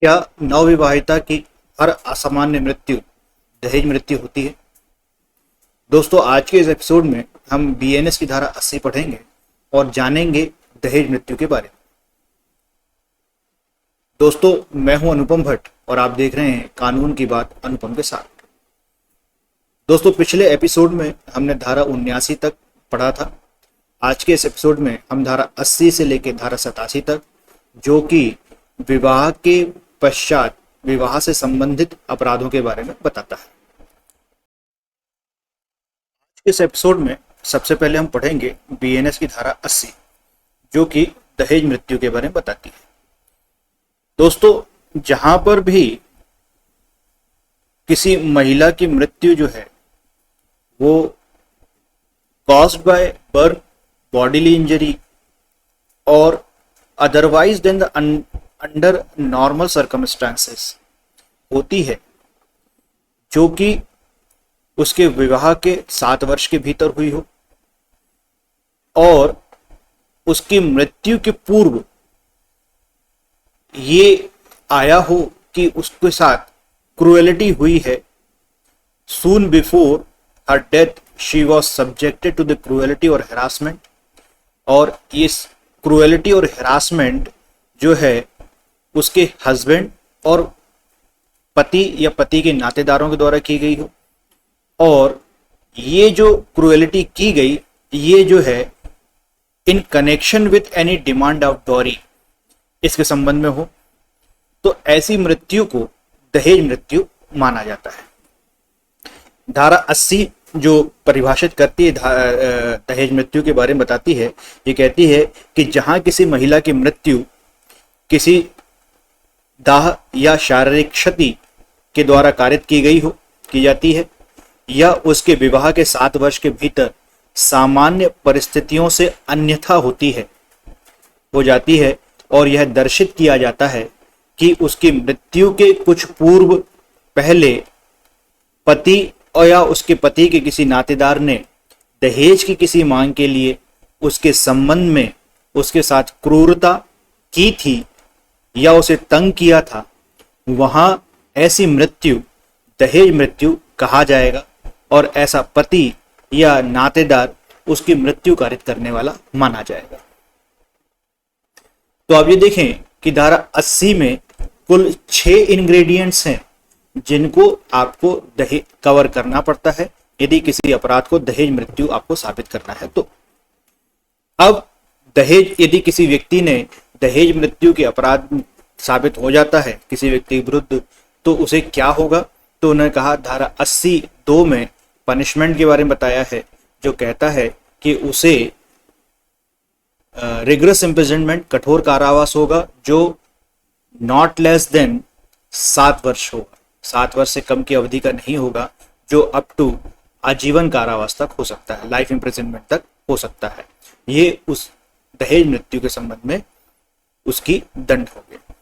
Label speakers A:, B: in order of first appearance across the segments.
A: क्या नवविवाहिता की हर असामान्य मृत्यु दहेज मृत्यु होती है? दोस्तों, आज के इस एपिसोड में हम बीएनएस की धारा 80 पढ़ेंगे और जानेंगे दहेज मृत्यु के बारे में। दोस्तों, मैं हूं अनुपम भट्ट और आप देख रहे हैं कानून की बात अनुपम के साथ। दोस्तों, पिछले एपिसोड में हमने धारा 79 तक पढ़ा था। आज के इस एपिसोड में हम धारा 80 से लेकर धारा 87 तक, जो कि विवाह के पश्चात विवाह से संबंधित अपराधों के बारे में बताता है। इस एपिसोड में सबसे पहले हम पढ़ेंगे बीएनएस की धारा 80, जो कि दहेज मृत्यु के बारे में बताती है। दोस्तों, जहां पर भी किसी महिला की मृत्यु जो है वो caused by burns, bodily injury और otherwise than the under normal circumstances होती है, जो कि उसके विवाह के 7 वर्ष के भीतर हुई हो और उसकी मृत्यु के पूर्व ये आया हो कि उसके साथ क्रूएलिटी हुई है। Soon before her death she was subjected to the cruelty और हेरासमेंट, और इस क्रूएलिटी और हेरासमेंट जो है उसके हस्बैंड और पति या पति के नातेदारों के द्वारा की गई हो, और ये जो क्रूएलिटी की गई ये जो है in connection with any demand of dowry, इसके संबंध में हो, तो ऐसी मृत्यु को दहेज मृत्यु माना जाता है। धारा 80 जो परिभाषित करती है दहेज मृत्यु के बारे में बताती है, ये कहती है कि जहां किसी महिला की मृत्यु किसी दाह या शारीरिक क्षति के द्वारा कारित की जाती है, या उसके विवाह के 7 वर्ष के भीतर सामान्य परिस्थितियों से अन्यथा हो जाती है, और यह दर्शित किया जाता है कि उसकी मृत्यु के कुछ पूर्व पहले पति और या उसके पति के किसी नातेदार ने दहेज की किसी मांग के लिए उसके संबंध में उसके साथ क्रूरता की थी या उसे तंग किया था, वहां ऐसी मृत्यु दहेज मृत्यु कहा जाएगा, और ऐसा पति या नातेदार उसकी मृत्यु कारित करने वाला माना जाएगा। तो आप ये देखें कि धारा 80 में कुल 6 इंग्रेडिएंट्स हैं जिनको आपको दहेज कवर करना पड़ता है यदि किसी अपराध को दहेज मृत्यु आपको साबित करना है। तो अब दहेज, यदि किसी व्यक्ति ने दहेज मृत्यु के अपराध साबित हो जाता है किसी व्यक्ति के विरुद्ध, तो उसे क्या होगा? तो उन्होंने कहा धारा 80(2) में पनिशमेंट के बारे में बताया है, जो कहता है कि उसे रिगरस इम्प्रिजनमेंट, कठोर कारावास होगा, जो नॉट लेस देन 7 वर्ष होगा, 7 वर्ष से कम की अवधि का नहीं होगा, जो अप टू आजीवन कारावास तक हो सकता है, लाइफ इम्प्रिजनमेंट तक हो सकता है। ये उस दहेज मृत्यु के संबंध में उसकी दंड हो गया।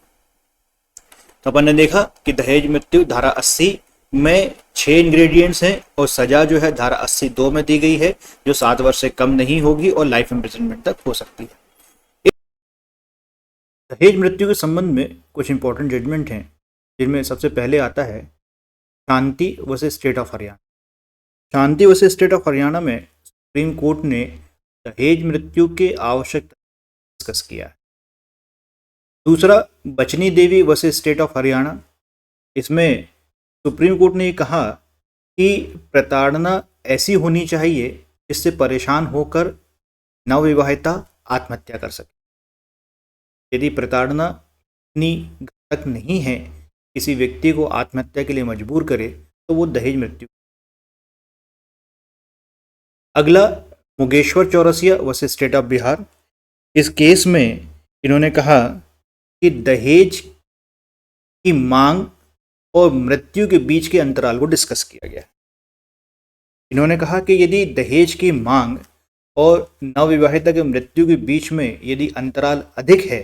A: तो अपन ने देखा कि दहेज मृत्यु धारा 80 में 6 इंग्रेडिएंट्स हैं, और सजा जो है धारा 80(2) में दी गई है, जो 7 वर्ष से कम नहीं होगी और लाइफ इम्प्रिजनमेंट तक हो सकती है। दहेज मृत्यु के संबंध में कुछ इंपॉर्टेंट जजमेंट हैं, जिनमें सबसे पहले आता है Shanti versus state of Haryana. Shanti versus state of Haryana में सुप्रीम कोर्ट ने दहेज मृत्यु के आवश्यक डिस्कस किया है। दूसरा, बचनी देवी वर्सेस स्टेट ऑफ हरियाणा, इसमें सुप्रीम कोर्ट ने कहा कि प्रताड़ना ऐसी होनी चाहिए जिससे परेशान होकर नवविवाहिता आत्महत्या कर सके। यदि प्रताड़ना इतनी घातक नहीं है, किसी व्यक्ति को आत्महत्या के लिए मजबूर करे, तो वो दहेज मृत्यु। अगला, Mugeshwar Chaurasia versus state of Bihar. इस केस में इन्होंने कहा कि दहेज की मांग और मृत्यु के बीच के अंतराल को डिस्कस किया गया। इन्होंने कहा कि यदि दहेज की मांग और नवविवाहिता की मृत्यु के बीच में यदि अंतराल अधिक है,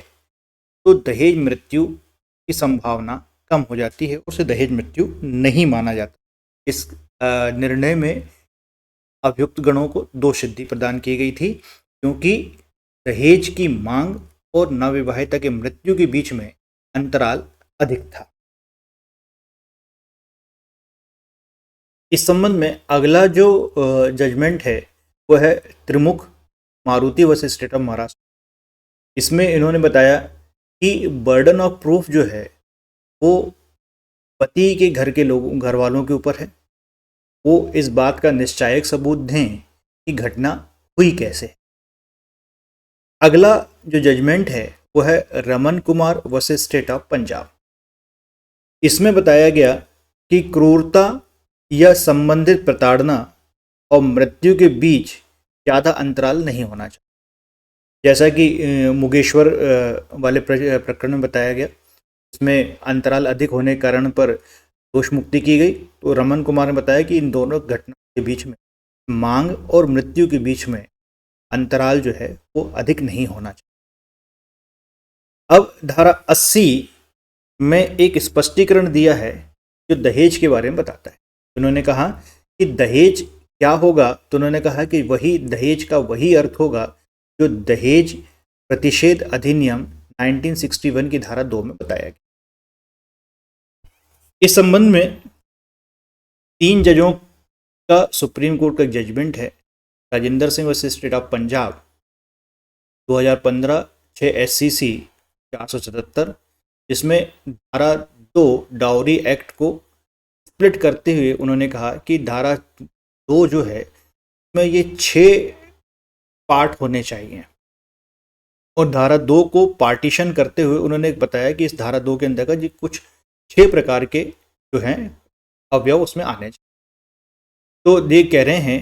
A: तो दहेज मृत्यु की संभावना कम हो जाती है, उसे दहेज मृत्यु नहीं माना जाता। इस निर्णय में अभियुक्त गणों को 2 सिद्धि प्रदान की गई थी, क्योंकि दहेज की मांग और नवविवाहिता के मृत्यु के बीच में अंतराल अधिक था। इस संबंध में अगला जो जजमेंट है वो है Trimukh Maruti versus state of Maharashtra. इसमें इन्होंने बताया कि बर्डन ऑफ प्रूफ जो है वो पति के घर के लोगों, घर वालों के ऊपर है। वो इस बात का निश्चायक सबूत दें कि घटना हुई कैसे। अगला जो जजमेंट है वो है Raman Kumar versus state of Punjab. इसमें बताया गया कि क्रूरता या संबंधित प्रताड़ना और मृत्यु के बीच ज़्यादा अंतराल नहीं होना चाहिए। जैसा कि मुगेश्वर वाले प्रकरण में बताया गया, इसमें अंतराल अधिक होने के कारण पर दोष मुक्ति की गई। तो रमन कुमार ने बताया कि इन दोनों घटनाओं के बीच में, मांग और मृत्यु के बीच में अंतराल जो है वो अधिक नहीं होना चाहिए। अब धारा 80 में एक स्पष्टीकरण दिया है जो दहेज के बारे में बताता है। उन्होंने कहा कि दहेज क्या होगा, तो उन्होंने कहा कि वही दहेज का वही अर्थ होगा जो दहेज प्रतिषेध अधिनियम 1961 की धारा 2 में बताया गया। इस संबंध में 3 जजों का सुप्रीम कोर्ट का जजमेंट है, Rajendra Singh versus state of Punjab 2015 6 SCC 477, जिसमें धारा 2 डाउरी एक्ट को स्प्लिट करते हुए उन्होंने कहा कि धारा 2 जो है उसमें ये 6 पार्ट होने चाहिए, और धारा 2 को पार्टीशन करते हुए उन्होंने बताया कि इस धारा 2 के अंतर्गत कुछ 6 प्रकार के जो हैं अवयव उसमें आने चाहिए। तो ये कह रहे हैं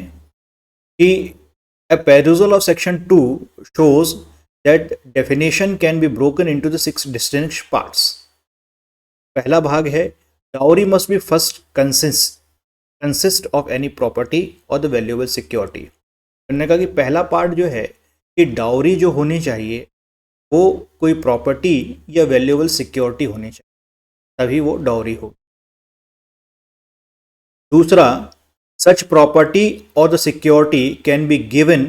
A: कि a perusal of section 2 shows that definition can be broken into the 6 distinct parts. पहला भाग है dowry must be first consist of any property or the valuable security. उन्होंने कहा कि पहला पार्ट जो है कि डाउरी जो होनी चाहिए वो कोई प्रॉपर्टी या वैल्यूएबल सिक्योरिटी होनी चाहिए, तभी वो डाउरी हो। दूसरा, such property or the security can be given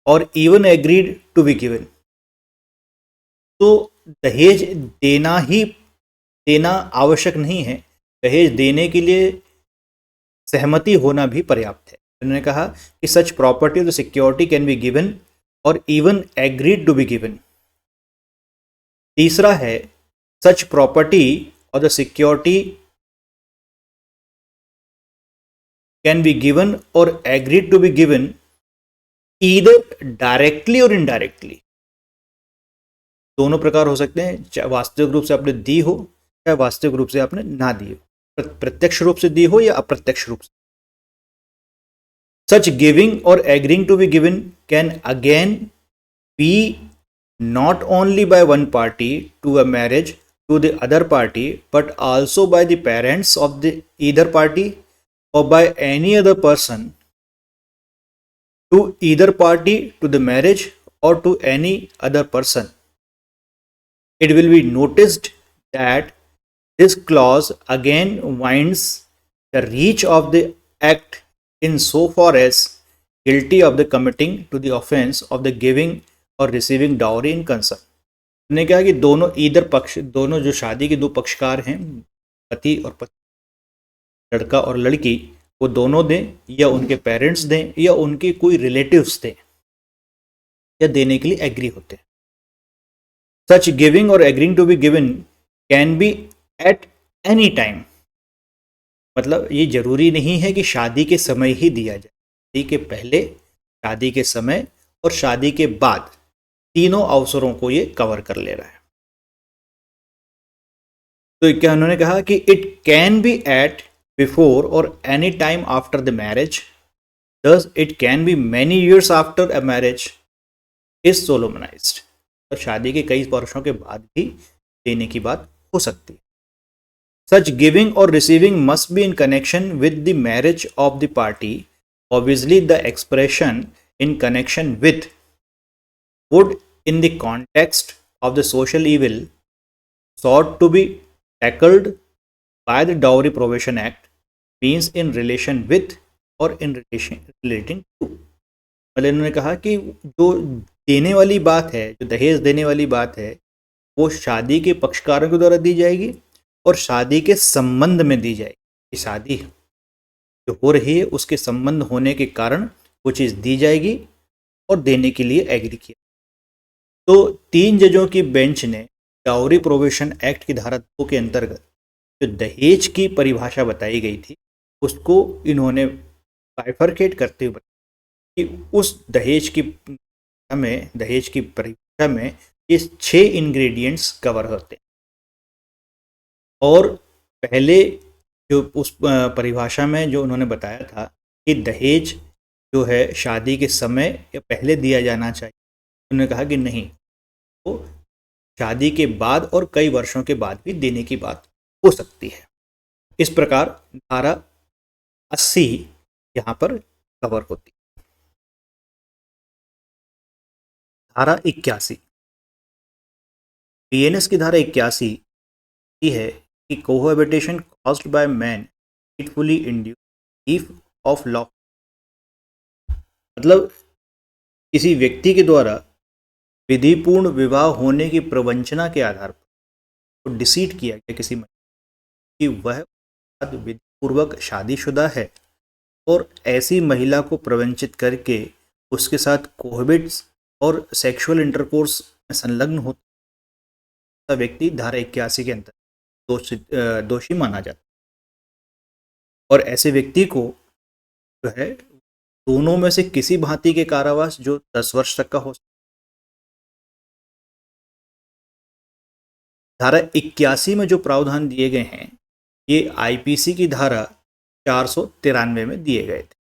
A: or even agreed to be given. तो दहेज देना आवश्यक नहीं है, दहेज देने के लिए सहमति होना भी पर्याप्त है। उन्होंने कहा कि such property or the security can be given or even agreed to be given. तीसरा है such property or the security can be given or agreed to be given either directly or indirectly. दोनों प्रकार हो सकते हैं, चाहे वास्तविक रूप से आपने दी हो चाहे वास्तविक रूप से आपने ना दी हो, प्रत्यक्ष रूप से दी हो या अप्रत्यक्ष रूप से। Such giving or agreeing to be given can again be not only by one party to a marriage to the other party but also by the parents of the either party or by any other person to either party to the marriage or to any other person. It will be noticed that this clause again winds the reach of the act in so far as guilty of the committing to the offense of the giving or receiving dowry in concern. उन्होंने कहा कि दोनों either पक्ष, दोनों जो शादी के दो पक्षकार हैं, पति और पत्नी, लड़का और लड़की, वो दोनों दें या उनके पेरेंट्स दें या उनके कोई रिलेटिव्स दें या देने के लिए एग्री होते हैं। Such giving or agreeing to be given can be at any time. मतलब ये जरूरी नहीं है कि शादी के समय ही दिया जाए, शादी के पहले, शादी के समय और शादी के बाद, तीनों अवसरों को ये कवर कर ले रहा है। तो क्या उन्होंने कहा कि it can be at before और any time after the marriage, thus it can be many years after a marriage is solemnized. तो शादी के कई वर्षों के बाद भी देने की बात हो सकती है। Such giving or receiving must be in connection with the marriage of the party. Obviously, the expression in connection with would, in the context of the social evil sought to be tackled by the Dowry Prohibition Act, means in relation with और in relating to. मतलब इन्होंने कहा कि जो देने वाली बात है, जो दहेज देने वाली बात है, वो शादी के पक्षकारों के द्वारा दी जाएगी और शादी के संबंध में दी जाएगी। शादी जो हो रही है उसके संबंध होने के कारण वो चीज़ दी जाएगी और देने के लिए एग्री किया। तो 3 जजों की बेंच ने डाउरी प्रोविशन एक्ट की धारा 2 के अंतर्गत जो दहेज की परिभाषा बताई गई थी उसको इन्होंने बाइफरकेट करते हुए बताया कि उस दहेज की परिभाषा में ये 6 इंग्रेडिएंट्स कवर होते हैं। और पहले जो उस परिभाषा में जो उन्होंने बताया था कि दहेज जो है शादी के समय या पहले दिया जाना चाहिए, उन्होंने कहा कि नहीं, तो शादी के बाद और कई वर्षों के बाद भी देने की बात हो सकती है। इस प्रकार धारा 80 यहाँ पर कवर होती है। धारा 81 बीएनएस की धारा 81 है कि कोहैबिटेशन कॉज्ड बाय मैन इटफुली इंड्यूस इफ ऑफ लॉ, मतलब किसी व्यक्ति के द्वारा विधिपूर्ण विवाह होने की प्रवंचना के आधार पर तो डिसीट किया गया किसी महिला कि वह विधिपूर्वक शादीशुदा है और ऐसी महिला को प्रवंचित करके उसके साथ कोहबिट्स और सेक्सुअल इंटरकोर्स में संलग्न होता व्यक्ति धारा 81 के अंतर्गत दोषी माना जाता और ऐसे व्यक्ति को जो है दोनों में से किसी भांति के कारावास जो 10 वर्ष तक का हो सकता। धारा 81 में जो प्रावधान दिए गए हैं ये आईपीसी की धारा 493 में दिए गए थे।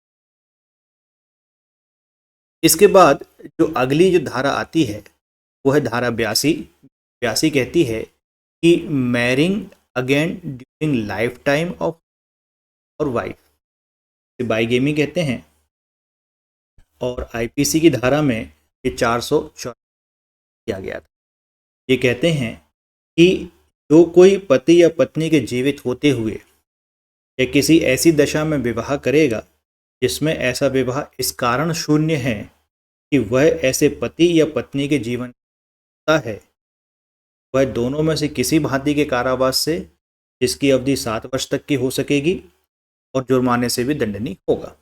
A: इसके बाद जो अगली जो धारा आती है वो है धारा 82 कहती है कि marrying again during life time of और वाइफ बाइगेमी कहते हैं। और आईपीसी की धारा में ये 404 किया गया था। ये कहते हैं कि जो कोई पति या पत्नी के जीवित होते हुए या किसी ऐसी दशा में विवाह करेगा जिसमें ऐसा विवाह इस कारण शून्य है कि वह ऐसे पति या पत्नी के जीवन है, वह दोनों में से किसी भांति के कारावास से जिसकी अवधि 7 वर्ष तक की हो सकेगी और जुर्माने से भी दंडनीय होगा।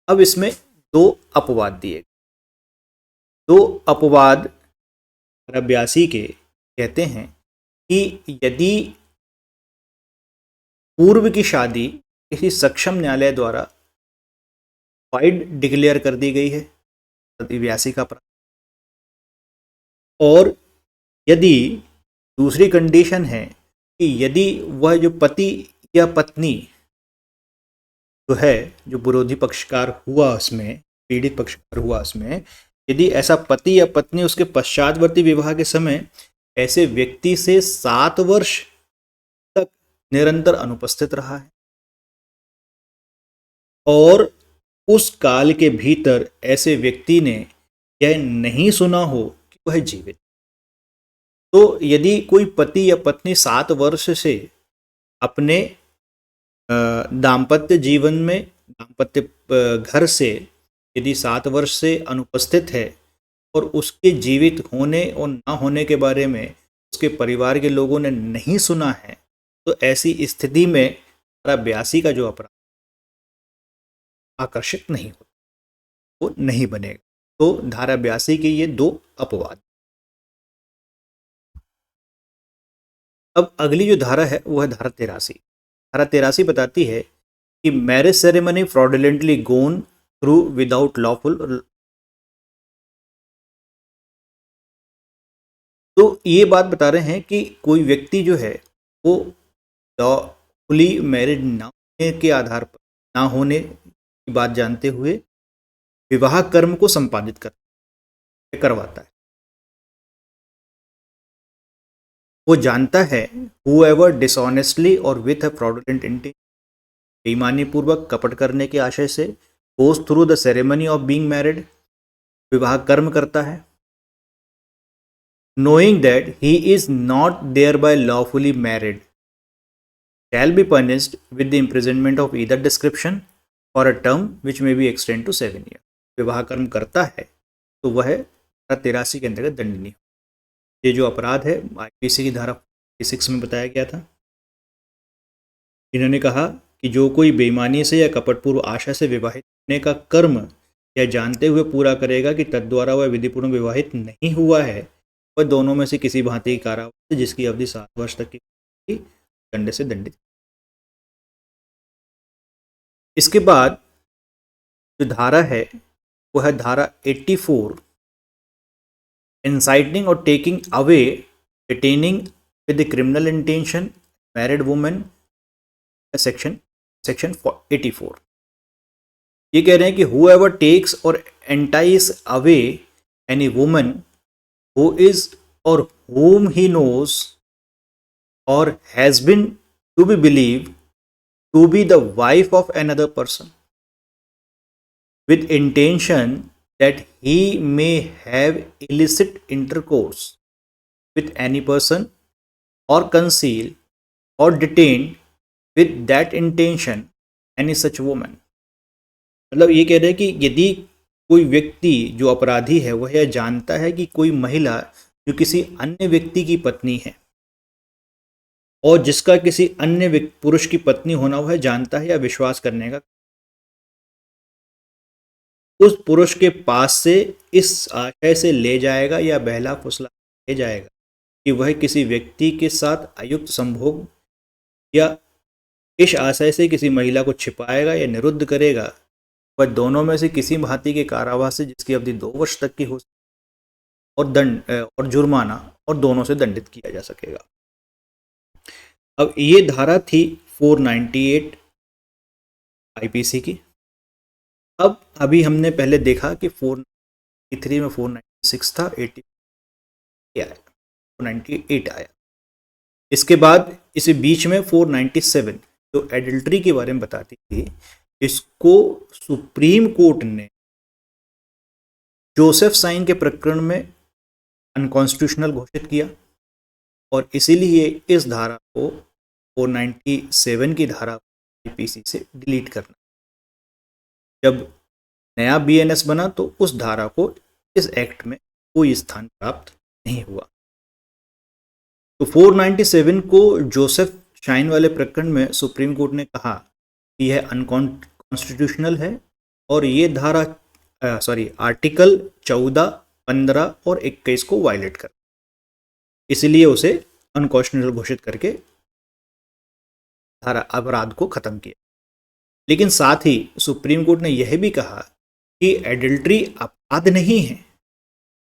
A: अब इसमें 2 अपवाद दिए। 2 अपवाद 82 के कहते हैं कि यदि पूर्व की शादी किसी सक्षम न्यायालय द्वारा वाइड डिक्लेयर कर दी गई है 82 का अपराध, और यदि दूसरी कंडीशन है कि यदि वह जो पति या पत्नी जो है जो विरोधी पक्षकार हुआ उसमें पीड़ित पक्षकार हुआ उसमें यदि ऐसा पति या पत्नी उसके पश्चातवर्ती विवाह के समय ऐसे व्यक्ति से 7 वर्ष तक निरंतर अनुपस्थित रहा है और उस काल के भीतर ऐसे व्यक्ति ने यह नहीं सुना हो कि वह जीवित, तो यदि कोई पति या पत्नी 7 वर्ष से अपने दाम्पत्य जीवन में दाम्पत्य घर से यदि 7 वर्ष से अनुपस्थित है और उसके जीवित होने और ना होने के बारे में उसके परिवार के लोगों ने नहीं सुना है, तो ऐसी स्थिति में धारा 82 का जो अपराध आकर्षित नहीं होता, वो नहीं बनेगा। तो धारा 82 के ये 2 अपवाद। अब अगली जो धारा है वो है धारा 83। धारा 83 बताती है कि marriage ceremony fraudulently gone through without lawful, तो ये बात बता रहे हैं कि कोई व्यक्ति जो है वो लॉफुली मैरिड ना होने के आधार पर ना होने की बात जानते हुए विवाह कर्म को संपादित करवाता है। वो जानता है whoever dishonestly और with a fraudulent intent, बेईमानी पूर्वक कपट करने के आशय से goes through the ceremony of being married, विवाह कर्म करता है, knowing that he is not thereby lawfully married, shall be punished with the imprisonment of either description or a term which may be extended to 7 years। विवाह कर्म करता है तो वह 83 के अंतर्गत दंडनीय। ये जो अपराध है आईपीसी की धारा 6 में बताया गया था। इन्होंने कहा कि जो कोई बेईमानी से या कपटपूर्व आशा से विवाहित होने का कर्म या जानते हुए पूरा करेगा कि तद्वारा वह विधिपूर्ण विवाहित नहीं हुआ है, वह दोनों में से किसी भांति की कारावास जिसकी अवधि 7 वर्ष तक की दंड से दंडित। इसके बाद जो धारा है वो है धारा 84, इंसाइटिंग और taking away, detaining with the criminal intention married women, section 84। ये कह रहे हैं कि whoever takes or entice away any woman who is or whom he knows or has been to be believed to be the wife of another person with intention that he may have illicit intercourse with any person or conceal or detain with that intention any such woman। मतलब ये कह रहे हैं कि यदि कोई व्यक्ति जो अपराधी है वह यह जानता है कि कोई महिला जो किसी अन्य व्यक्ति की पत्नी है और जिसका किसी अन्य पुरुष की पत्नी होना वह जानता है या विश्वास करने का, उस पुरुष के पास से इस आशय से ले जाएगा या बहला फुसला ले जाएगा कि वह किसी व्यक्ति के साथ अयुक्त संभोग या इस आशय से किसी महिला को छिपाएगा या निरुद्ध करेगा, वह दोनों में से किसी भांति के कारावास से जिसकी अवधि 2 वर्ष तक की हो और दंड और जुर्माना और दोनों से दंडित किया जा सकेगा। अब ये धारा थी 498 आईपीसी की। अब अभी हमने पहले देखा कि 493 में 496 था, 80 आया, 498 आया। इसके बाद इसे बीच में 497 जो एडल्ट्री के बारे में बताती थी, इसको सुप्रीम कोर्ट ने जोसेफ साइन के प्रकरण में अनकॉन्स्टिट्यूशनल घोषित किया और इसीलिए इस धारा को 497 की धारा आईपीसी से डिलीट करना। जब नया बीएनएस बना तो उस धारा को इस एक्ट में कोई स्थान प्राप्त नहीं हुआ। तो 497 को जोसेफ शाइन वाले प्रकरण में सुप्रीम कोर्ट ने कहा कि यह अनकॉन्स्टिट्यूशनल है और ये धारा आर्टिकल 14, 15 और 21 को वायलेट कर, इसलिए उसे अनकॉन्स्टिट्यूशनल घोषित करके धारा अपराध को खत्म किया। लेकिन साथ ही सुप्रीम कोर्ट ने यह भी कहा कि एडल्ट्री अपराध नहीं है,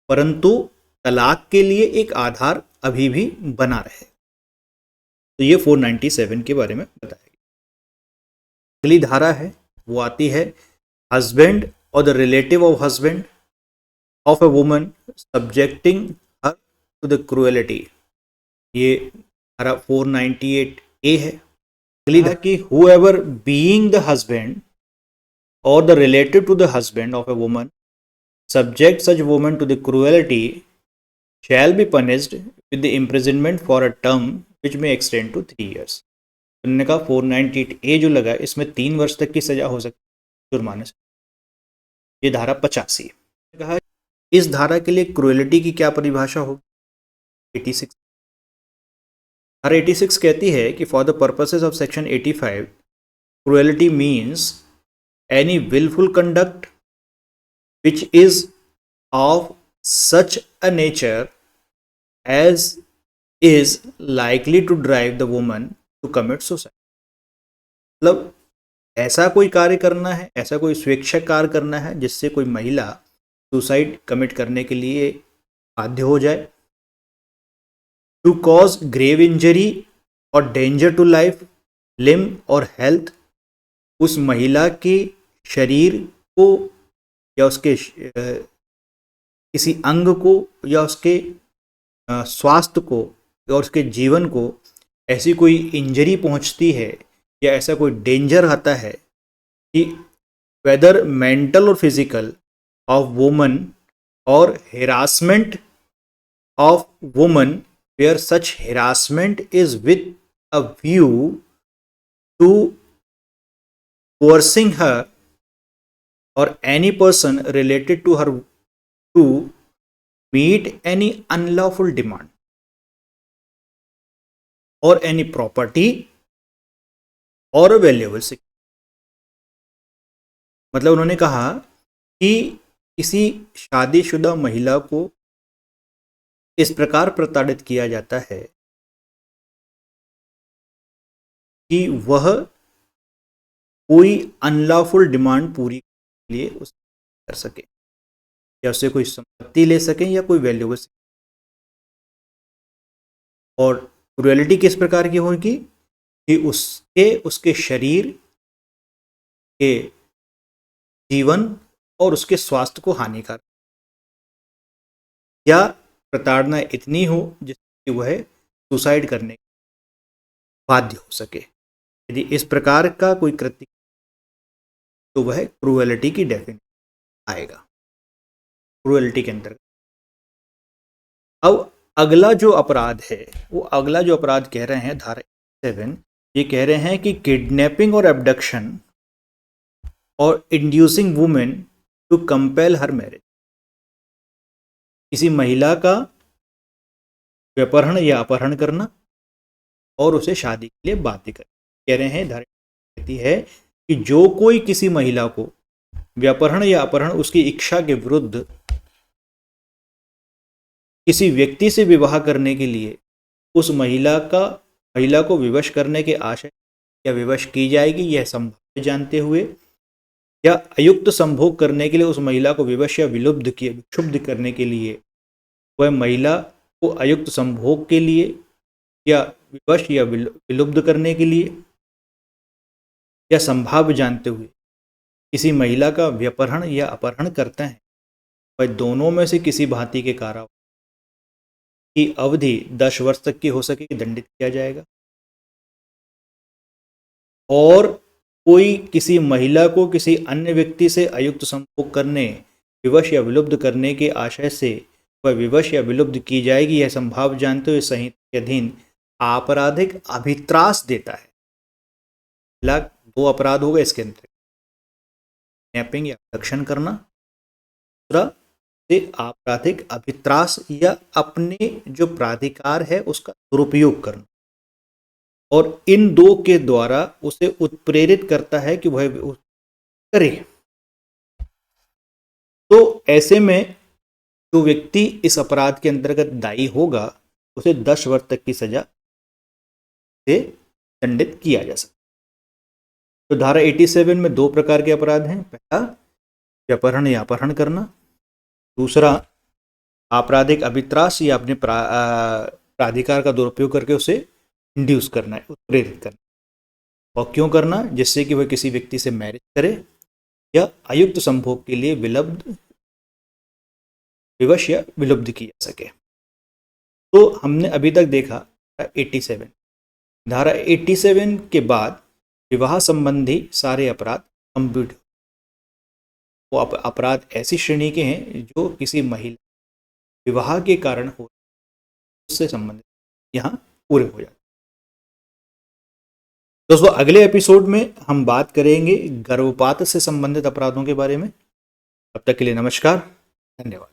A: परंतु तलाक के लिए एक आधार अभी भी बना रहे। तो ये 497 के बारे में बताया गया। अगली धारा है वो आती है हस्बैंड और the relative of husband of a woman subjecting her to the cruelty. ये धारा 498A है। अगली धारा कि whoever being the husband or the relative to the husband of a woman subject such woman to the cruelty shall be punished with the imprisonment for a term which may extend to 3 years। उन्होंने कहा 498A जो लगा इसमें 3 वर्ष तक की सजा हो सकती है जुर्माने से। ये धारा 85 है। कहा इस धारा के लिए क्रूएलिटी की क्या परिभाषा होगी? 86। धारा 86 कहती है कि for the purposes of section 85 cruelty means any wilful conduct which is of such a nature as is likely to drive the woman to commit suicide। मतलब ऐसा कोई कार्य करना है, ऐसा कोई स्वेच्छा कार्य करना है जिससे कोई महिला सुसाइड कमिट करने के लिए बाध्य हो जाए। टू कॉज ग्रेव इंजरी और डेंजर टू लाइफ, लिम्ब और हेल्थ, उस महिला के शरीर को या उसके किसी अंग को या उसके स्वास्थ्य को या उसके जीवन को ऐसी कोई इंजरी पहुंचती है या ऐसा कोई डेंजर आता है कि वेदर मेंटल और फिजिकल ऑफ वुमन और harassment of woman where such harassment is with a view to coercing her or any person related to her to meet any unlawful demand। or any property or a valuable security। मतलब उन्होंने कहा कि किसी शादीशुदा महिला को इस प्रकार प्रताड़ित किया जाता है कि वह कोई अनलॉफुल डिमांड पूरी करने के लिए उसे कर सके, या उससे कोई संपत्ति ले सकें या कोई वैल्यूएबल। और क्रूएलिटी किस प्रकार की होगी कि उसके शरीर के जीवन और उसके स्वास्थ्य को हानिकारक, या प्रताड़ना इतनी हो जिससे वह सुसाइड करने बाध्य हो सके। यदि इस प्रकार का कोई कृत्य तो वह क्रूएलिटी की डेफिनेशन आएगा, क्रूएलिटी के अंतर्गत। अब अगला जो अपराध है, वो अगला जो अपराध कह रहे हैं धारा 7, ये कह रहे हैं कि किडनैपिंग और एब्डक्शन और inducing women to compel her marriage. किसी महिला का व्यपहरण या अपहरण करना और उसे शादी के लिए बाध्य करना। कह रहे हैं धारा कहती है कि जो कोई किसी महिला को व्यपहरण या अपहरण उसकी इच्छा के विरुद्ध किसी व्यक्ति से विवाह करने के लिए उस महिला को विवश करने के आशय या विवश की जाएगी, यह संभव जानते हुए, या अयुक्त संभोग करने के लिए उस महिला को विवश या क्षुब्ध करने के लिए, वह महिला को अयुक्त संभोग के लिए या विवश या विलुब्ध करने के लिए, या संभाव्य जानते हुए किसी महिला का व्यपहरण या अपहरण करता है, वह दोनों में से किसी भांति के कारावास की अवधि 10 वर्ष तक की हो सके दंडित किया जाएगा। और कोई किसी महिला को किसी अन्य व्यक्ति से अयुक्त संभोग करने, विवश या विलुब्ध करने के आशय से वह विवश या विलुब्ध की जाएगी, यह संभाव जानते हुए संहिता के अधीन आपराधिक अभित्रास देता है। 2 अपराध हो गए इसके अंतर्गत, किडनैपिंग या अबडक्शन करना, दूसरा से आपराधिक अभित्रास या अपने जो प्राधिकार है उसका दुरुपयोग करना, और इन 2 के द्वारा उसे उत्प्रेरित करता है कि वह करे। तो ऐसे में जो व्यक्ति इस अपराध के अंतर्गत दायी होगा उसे 10 वर्ष तक की सजा से दंडित किया जा सकता है। तो धारा 87 में 2 प्रकार के अपराध हैं। पहला व्यपहरण या अपहरण करना, दूसरा आपराधिक अभित्रास या अपने प्राधिकार का दुरुपयोग करके उसे इंड्यूस करना है, उत्प्रेरित करना। और क्यों करना? जिससे कि वह किसी व्यक्ति से मैरिज करे या अयुक्त संभोग के लिए विवश या विलुब्ध की जा सके। तो हमने अभी तक देखा 87। धारा 87 के बाद विवाह संबंधी सारे अपराध कंप्लीट। वो अपराध ऐसी श्रेणी के हैं जो किसी महिला विवाह के कारण हो उससे संबंधित यहाँ पूरे हो जाते। दोस्तों अगले एपिसोड में हम बात करेंगे गर्भपात से संबंधित अपराधों के बारे में। तब तक के लिए नमस्कार, धन्यवाद।